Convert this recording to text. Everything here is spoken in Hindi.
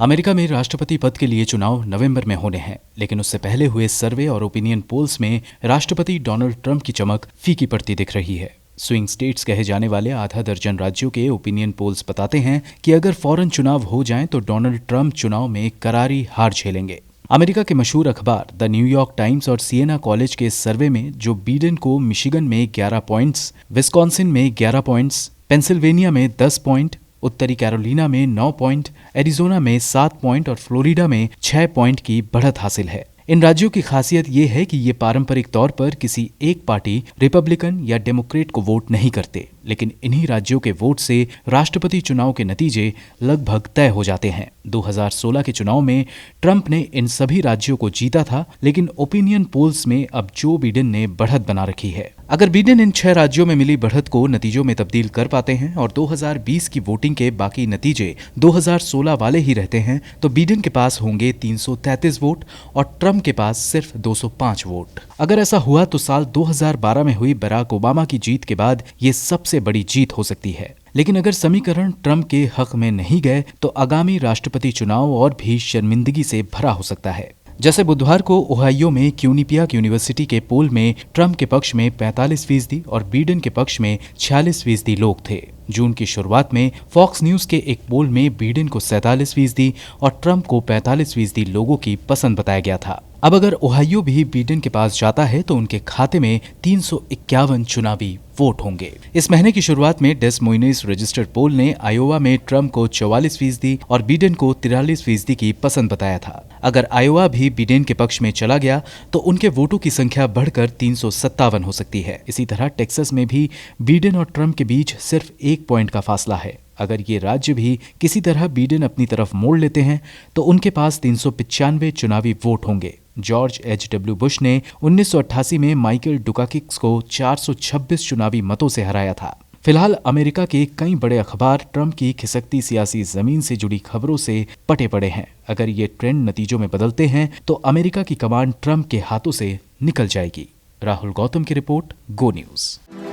अमेरिका में राष्ट्रपति पद के लिए चुनाव नवंबर में होने हैं, लेकिन उससे पहले हुए सर्वे और ओपिनियन पोल्स में राष्ट्रपति डोनाल्ड ट्रंप की चमक फीकी पड़ती दिख रही है। स्विंग स्टेट्स कहे जाने वाले आधा दर्जन राज्यों के ओपिनियन पोल्स बताते हैं कि अगर फौरन चुनाव हो जाएं तो डोनाल्ड ट्रंप चुनाव में करारी हार झेलेंगे। अमेरिका के मशहूर अखबार द न्यूयॉर्क टाइम्स और सिएना कॉलेज के सर्वे में जो बिडेन को मिशिगन में 11 पॉइंट्स, विस्कॉन्सिन में 11 पॉइंट्स, पेंसिल्वेनिया में 10 पॉइंट, उत्तरी कैरोलिना में 9 पॉइंट, एरिजोना में 7 पॉइंट और फ्लोरिडा में 6 पॉइंट की बढ़त हासिल है। इन राज्यों की खासियत ये है कि ये पारंपरिक तौर पर किसी एक पार्टी रिपब्लिकन या डेमोक्रेट को वोट नहीं करते, लेकिन इन्हीं राज्यों के वोट से राष्ट्रपति चुनाव के नतीजे लगभग तय हो जाते हैं। 2016 के चुनाव में ट्रंप ने इन सभी राज्यों को जीता था, लेकिन ओपिनियन पोल्स में अब जो बिडेन ने बढ़त बना रखी है। अगर बिडेन इन 6 राज्यों में मिली बढ़त को नतीजों में तब्दील कर पाते हैं और 2020 की वोटिंग के बाकी नतीजे 2016 वाले ही रहते हैं, तो बिडेन के पास होंगे 333 वोट और ट्रंप के पास सिर्फ 205 वोट। अगर ऐसा हुआ तो साल 2012 में हुई बराक ओबामा की जीत के बाद ये सबसे बड़ी जीत हो सकती है। लेकिन अगर समीकरण ट्रंप के हक में नहीं गए तो आगामी राष्ट्रपति चुनाव और भी शर्मिंदगी से भरा हो सकता है। जैसे बुधवार को ओहायो में क्यूनिपियाक यूनिवर्सिटी के पोल में ट्रंप के पक्ष में 45% और बिडेन के पक्ष में 46% लोग थे। जून की शुरुआत में फॉक्स न्यूज के एक पोल में बिडेन को 47% और ट्रंप को 45% लोगों की पसंद बताया गया था। अब अगर ओहायो भी बिडेन के पास जाता है तो उनके खाते में 351 चुनावी वोट होंगे। इस महीने की शुरुआत में डेस मोइनेस रजिस्टर्ड पोल ने आयोवा में ट्रंप को 44% और बिडेन को 43% की पसंद बताया था। अगर आयोवा भी बिडेन के पक्ष में चला गया तो उनके वोटों की संख्या बढ़कर 357 हो सकती है। इसी तरह टेक्सास में भी बिडेन और ट्रंप के बीच सिर्फ 1 पॉइंट का फासला है। अगर ये राज्य भी किसी तरह बिडेन अपनी तरफ मोड़ लेते हैं तो उनके पास 395 चुनावी वोट होंगे। George H.W. बुश ने 1988 में माइकल डुकाकिस को 426 चुनावी मतों से हराया था। फिलहाल अमेरिका के कई बड़े अखबार ट्रंप की खिसकती सियासी जमीन से जुड़ी खबरों से पटे पड़े हैं। अगर ये ट्रेंड नतीजों में बदलते हैं तो अमेरिका की कमान ट्रंप के हाथों से निकल जाएगी। राहुल गौतम की रिपोर्ट, गो न्यूज।